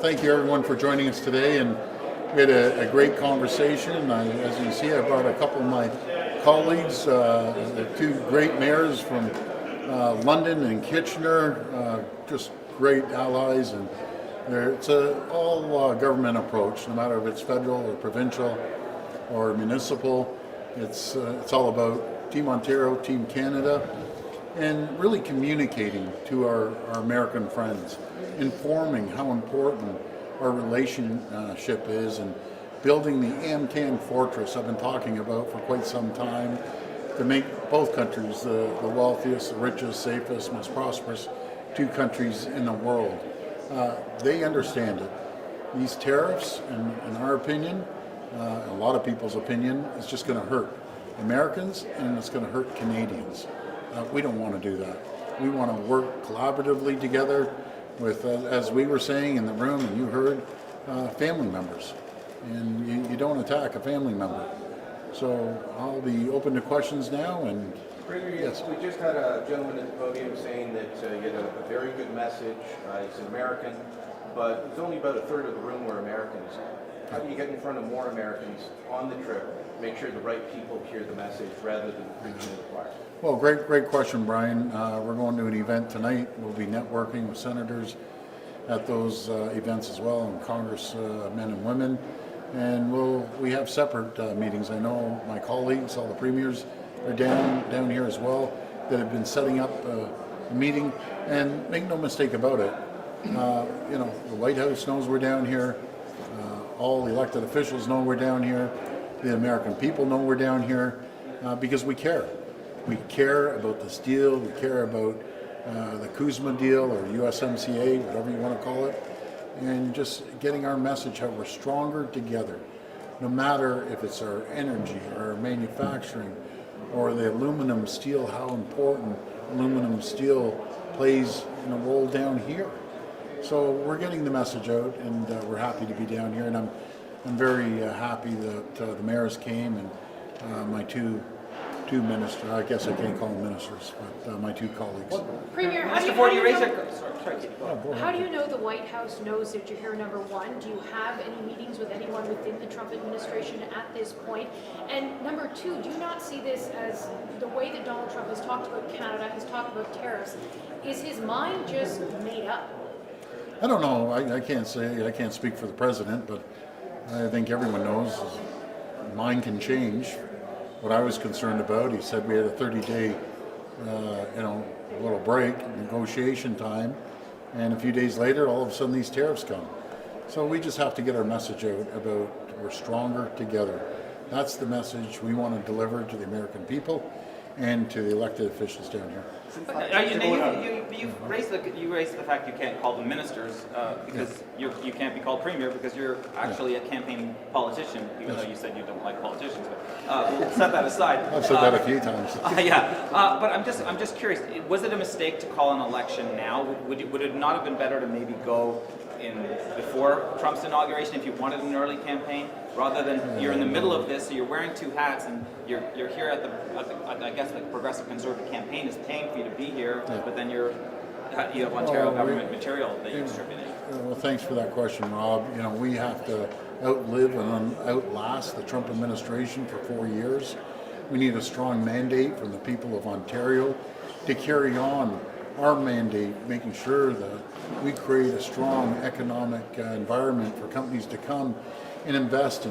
Thank you everyone for joining us today, and we had a great conversation. As you can see, I brought a couple of my colleagues, two great mayors from London and Kitchener, just great allies, and it's an all government approach, no matter if it's federal or provincial or municipal. It's all about Team Ontario, Team Canada, and really communicating to our American friends, informing how important our relationship is, and building the AMCAN fortress I've been talking about for quite some time to make both countries the wealthiest, the richest, safest, most prosperous two countries in the world. They understand it. These tariffs, in our opinion, a lot of people's opinion, is just going to hurt Americans and it's going to hurt Canadians. We don't want to do that. We want to work collaboratively together with, as we were saying in the room and you heard, family members. And you don't attack a family member. So I'll be open to questions now. And Premier, yes. We just had a gentleman at the podium saying that you had a very good message. He's an American, but there's only about a third of the room were Americans. How do you get in front of more Americans on the trip, make sure the right people hear the message rather than preaching to the choir? Well, great question, Brian. We're going to an event tonight. We'll be networking with senators at those events as well, and Congress men and women. And we have separate meetings. I know my colleagues, all the premiers, are down here as well, that have been setting up a meeting. And make no mistake about it, the White House knows we're down here. All the elected officials know we're down here. The American people know we're down here because we care. We care about this deal. We care about the Kuzma deal or USMCA, whatever you want to call it, and just getting our message how we're stronger together. No matter if it's our energy, our manufacturing, or the aluminum steel, how important aluminum steel plays in a role down here. So we're getting the message out, and we're happy to be down here. And I'm very happy that the mayors came, and my two ministers. I guess I can't call them ministers, but my two colleagues. Premier, how do you know the White House knows that you're here, number one? Do you have any meetings with anyone within the Trump administration at this point? And number two, do you not see this as the way that Donald Trump has talked about Canada, has talked about tariffs? Is his mind just made up? I don't know. I can't say. I can't speak for the president, but I think everyone knows his mind can change. What I was concerned about, he said we had a 30-day, little break, negotiation time, and a few days later, all of a sudden, these tariffs come. So we just have to get our message out about we're stronger together. That's the message we want to deliver to the American people and to the elected officials down here. You raised the fact you can't call them ministers because you can't be called premier because you're actually a campaigning politician, even though you said you don't like politicians. But we'll set that aside. I've said that a few times. But I'm just curious. Was it a mistake to call an election now? Would it not have been better to maybe go in before Trump's inauguration if you wanted an early campaign, rather than you're in the middle of this, so you're wearing two hats and you're here at the I guess the Progressive Conservative campaign is paying for you to be here, but then you have Ontario government material that you're distributing. Well, thanks for that question, Rob. We have to outlive and outlast the Trump administration for 4 years. We need a strong mandate from the people of Ontario to carry on our mandate, making sure that we create a strong economic environment for companies to come and invest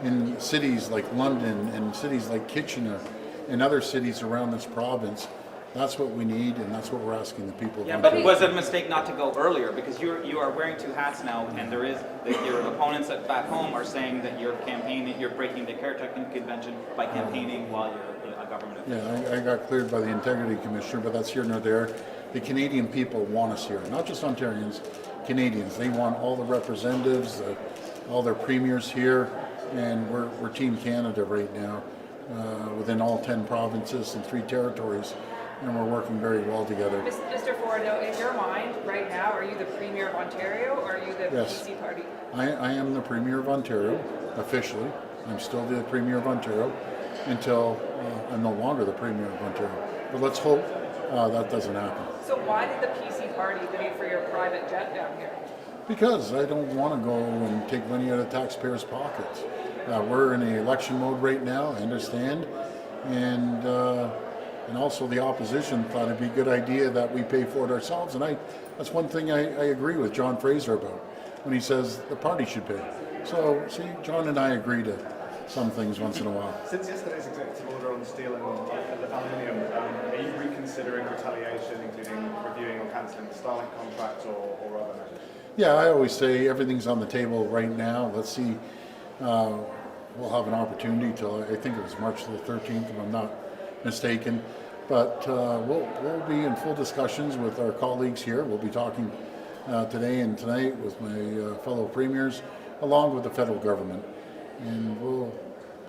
in cities like London and cities like Kitchener and other cities around this province. That's what we need, and that's what we're asking the people of Ontario. But was it a mistake not to go earlier? Because you are wearing two hats now, and there is your opponents back home are saying that you're campaigning, you're breaking the caretaking convention by campaigning while you're a government official. Yeah, I got cleared by the Integrity Commissioner, but that's here nor there. The Canadian people want us here, not just Ontarians, Canadians. They want all the representatives, all their premiers here, and we're Team Canada right now within all 10 provinces and 3 territories, and we're working very well together. Mr. Ford, in your mind right now, are you the Premier of Ontario or are you the PC party? I am the Premier of Ontario, officially. I'm still the Premier of Ontario until I'm no longer the Premier of Ontario. But let's hope that doesn't happen. So why did the PC party pay for your private jet down here? Because I don't want to go and take money out of taxpayers' pockets. We're in an election mode right now, I understand, and also the opposition thought it'd be a good idea that we pay for it ourselves. And that's one thing I agree with John Fraser about when he says the party should pay. So see, John and I agree to some things once in a while. Since yesterday's executive order on steel and aluminium, are you reconsidering retaliation, including reviewing or cancelling the Starlink contract or other measures? Yeah, I always say everything's on the table right now. Let's see. We'll have an opportunity till I think it was March the 13th, if I'm not mistaken. But we'll be in full discussions with our colleagues here. We'll be talking today and tonight with my fellow premiers, along with the federal government. And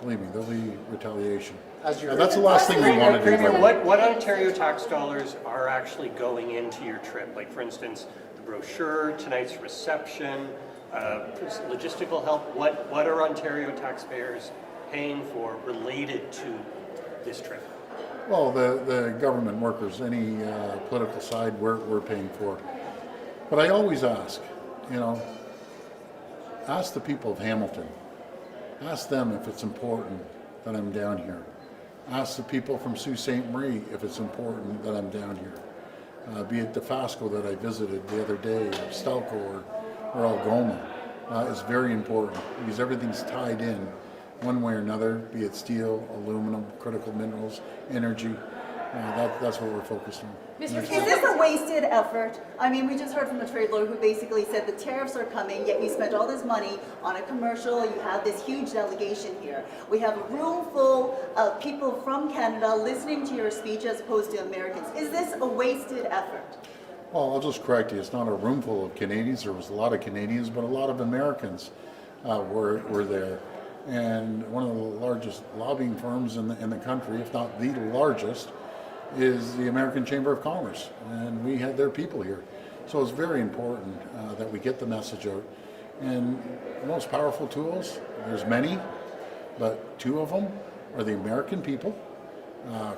believe me, there'll be retaliation. That's the last thing we want to do. Premier, what Ontario tax dollars are actually going into your trip? Like, for instance, the brochure, tonight's reception, logistical help. What are Ontario taxpayers paying for related to this trip? Well, the government workers, any political side, we're paying for. But I always ask, ask the people of Hamilton. Ask them if it's important that I'm down here. Ask the people from Sault Ste. Marie if it's important that I'm down here. Be it Dofasco that I visited the other day, or Stelco or Algoma, is very important because everything's tied in one way or another, be it steel, aluminum, critical minerals, energy. That's what we're focused on. Mr. Is this a wasted effort? I mean, we just heard from a trade lawyer who basically said the tariffs are coming, yet you spent all this money on a commercial, you have this huge delegation here. We have a room full of people from Canada listening to your speech as opposed to Americans. Is this a wasted effort? Well, I'll just correct you. It's not a room full of Canadians. There was a lot of Canadians, but a lot of Americans were there. And one of the largest lobbying firms in the country, if not the largest, is the American Chamber of Commerce, and we had their people here. So it's very important that we get the message out. And the most powerful tools, there's many, but two of them are the American people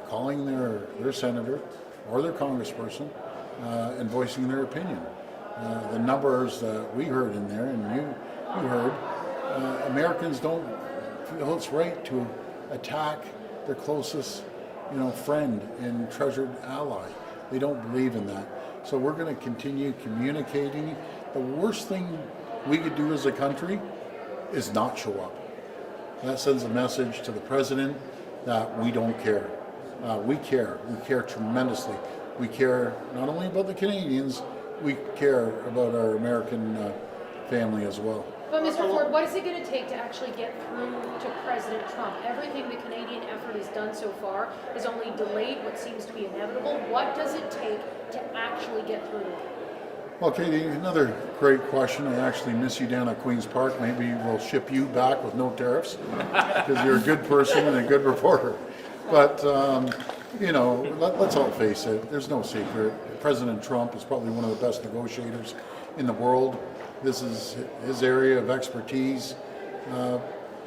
calling their senator or their congressperson and voicing their opinion. The numbers that we heard in there, and you heard, Americans don't feel it's right to attack their closest friend and treasured ally. They don't believe in that. So we're going to continue communicating. The worst thing we could do as a country is not show up. That sends a message to the president that we don't care. We care. We care tremendously. We care not only about the Canadians, we care about our American family as well. But Mr. Ford, what is it going to take to actually get through to President Trump? Everything the Canadian effort has done so far has only delayed what seems to be inevitable. What does it take to actually get through? Well, Katie, another great question. I actually miss you down at Queen's Park. Maybe we'll ship you back with no tariffs because you're a good person and a good reporter. But, let's all face it. There's no secret. President Trump is probably one of the best negotiators in the world. This is his area of expertise,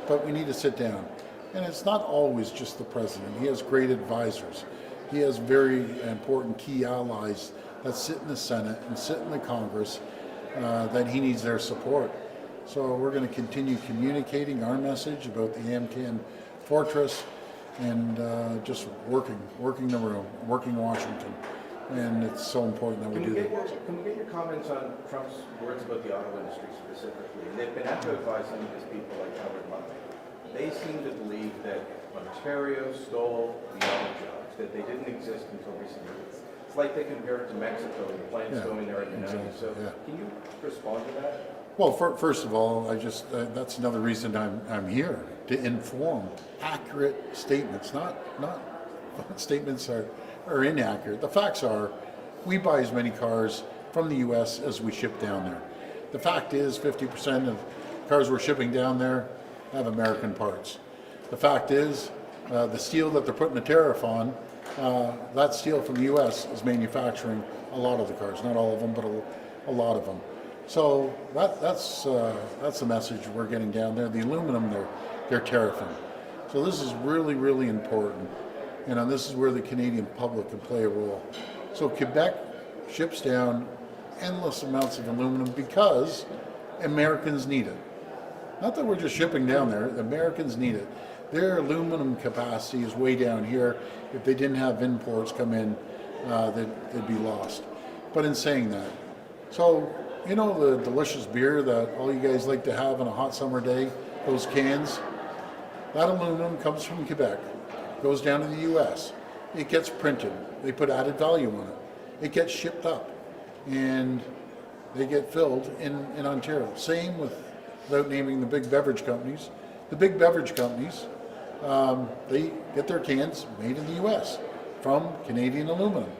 but we need to sit down. And it's not always just the president. He has great advisors. He has very important key allies that sit in the Senate and sit in the Congress that he needs their support. So we're going to continue communicating our message about the Amcan Fortress and just working the room, working Washington. And it's so important that we do that. Can we get your comments on Trump's words about the auto industry specifically? They've been echoed by some of his people like Howard Lutnick. They seem to believe that Ontario stole the auto jobs, that they didn't exist until recently. It's like they compare it to Mexico, the plants going there in the 90s. So can you respond to that? Well, first of all, that's another reason I'm here, to inform accurate statements, not statements are inaccurate. The facts are, we buy as many cars from the U.S. as we ship down there. The fact is, 50% of cars we're shipping down there have American parts. The fact is, the steel that they're putting a tariff on, that steel from the U.S. is manufacturing a lot of the cars, not all of them, but a lot of them. So that's the message we're getting down there. The aluminum, they're tariffing. So this is really, really important. This is where the Canadian public can play a role. So Quebec ships down endless amounts of aluminum because Americans need it. Not that we're just shipping down there, Americans need it. Their aluminum capacity is way down here. If they didn't have imports come in, they'd be lost. But in saying that, so you know the delicious beer that all you guys like to have on a hot summer day, those cans, that aluminum comes from Quebec, goes down to the US. It gets printed. They put added value on it. It gets shipped up and they get filled in Ontario. Same with, without naming the big beverage companies, the big beverage companies, they get their cans made in the US from Canadian aluminum.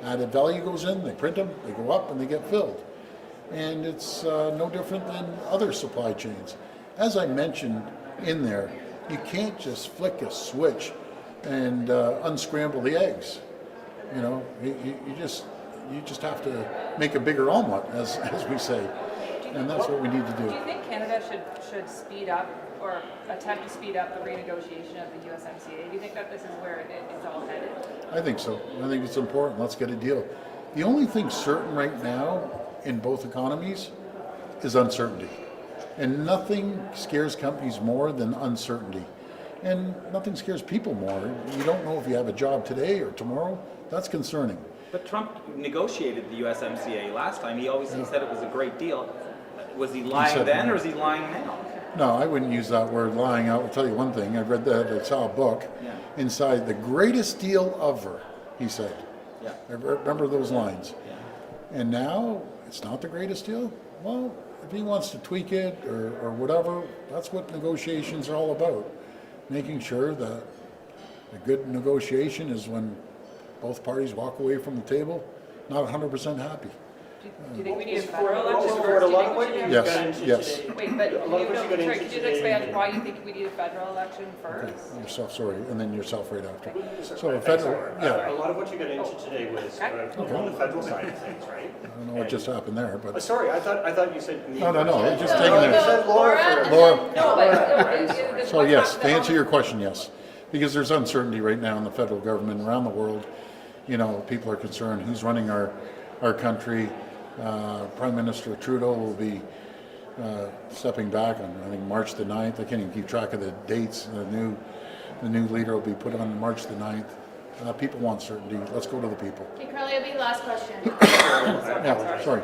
Added value goes in, they print them, they go up and they get filled. And it's no different than other supply chains. As I mentioned in there, you can't just flick a switch and unscramble the eggs. You know, you just have to make a bigger omelet, as we say, and that's what we need to do. Do you think Canada should speed up or attempt to speed up the renegotiation of the USMCA? Do you think that this is where it's all headed? I think so. I think it's important. Let's get a deal. The only thing certain right now in both economies is uncertainty. And nothing scares companies more than uncertainty. And nothing scares people more. You don't know if you have a job today or tomorrow. That's concerning. But Trump negotiated the USMCA last time. He said it was a great deal. Was he lying then, or is he lying now? No, I wouldn't use that word lying. I will tell you one thing. I read that. I saw a book. Yeah. Inside, the greatest deal ever, he said. Yeah. I remember those lines. Yeah. And now it's not the greatest deal. Well, if he wants to tweak it or whatever, that's what negotiations are all about. Making sure that a good negotiation is when both parties walk away from the table not 100% happy. Do you think we need a federal election For first? a Do lot you of what think we you should got Yes, into yes. today. Wait, but A lot of what you got into could you today expand was- why you think we need a federal election Okay, first? yourself, sorry, and then yourself right after. So a Thanks, federal, Laura. yeah, A lot of what you got into today was on the federal side of things, right? I don't know what just happened there, but Sorry, I thought you said me. no, first. just taking You it. said Laura first. Laura. No, but So yes, to answer your question, yes, because there's uncertainty right now in the federal government around the world. You know, people are concerned who's running our country. Prime Minister Trudeau will be stepping back on, I think, March the 9th. I can't even keep track of the dates. The new leader will be put on March the 9th. People want certainty. Let's go to the people. Okay, Carly, it'll be the last question. Yeah, sorry.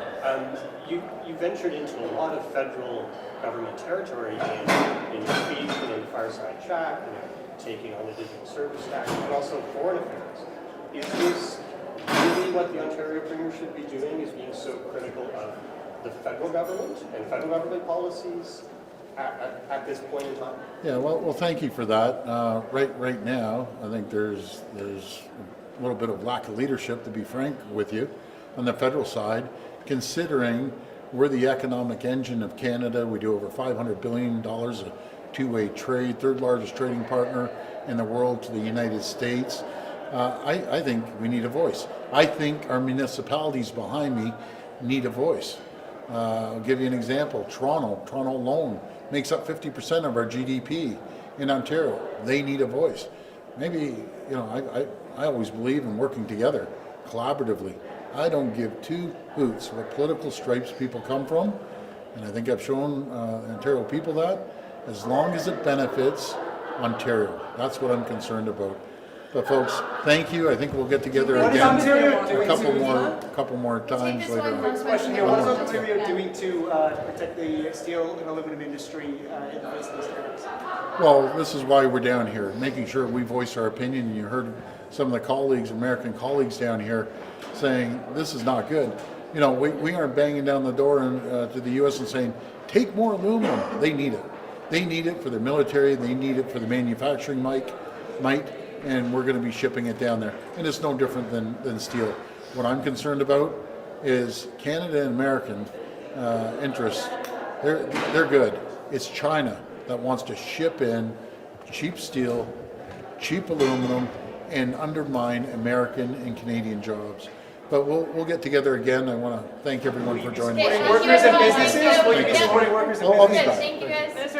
You ventured into a lot of federal government territory in your speech and in Fireside Chat, taking on the Digital Service Act, and also foreign affairs. Is this really what the Ontario Premier should be doing, is being so critical of the federal government and federal government policies at this point in time? Yeah, well, thank you for that. Right now, I think there's a little bit of lack of leadership, to be frank with you, on the federal side, considering we're the economic engine of Canada. We do over $500 billion of two-way trade, third largest trading partner in the world to the United States. I think we need a voice. I think our municipalities behind me need a voice. I'll give you an example. Toronto alone makes up 50% of our GDP in Ontario. They need a voice. Maybe, I always believe in working together, collaboratively. I don't give two hoots what political stripes people come from, and I think I've shown Ontario people that, as long as it benefits Ontario. That's what I'm concerned about. But folks, thank you. I think we'll get together What is again Ontario doing a couple more Take times this one later. last Question here, what is Yeah. Ontario doing to protect the steel and aluminum industry in the face of these tariffs? Well, this is why we're down here, making sure we voice our opinion. And you heard some of the colleagues, American colleagues down here, saying this is not good. We aren't banging down the door to the U.S. and saying, take more aluminum. They need it. They need it for their military. They need it for the manufacturing might. And we're going to be shipping it down there. And it's no different than steel. What I'm concerned about is Canada and American interests. They're good. It's China that wants to ship in cheap steel, cheap aluminum, and undermine American and Canadian jobs. But we'll get together again. I want to thank everyone for joining Okay, us. thank you, Workers and everyone. businesses, Thank you. will you be supporting workers and I'll be businesses? back. Thank you, guys.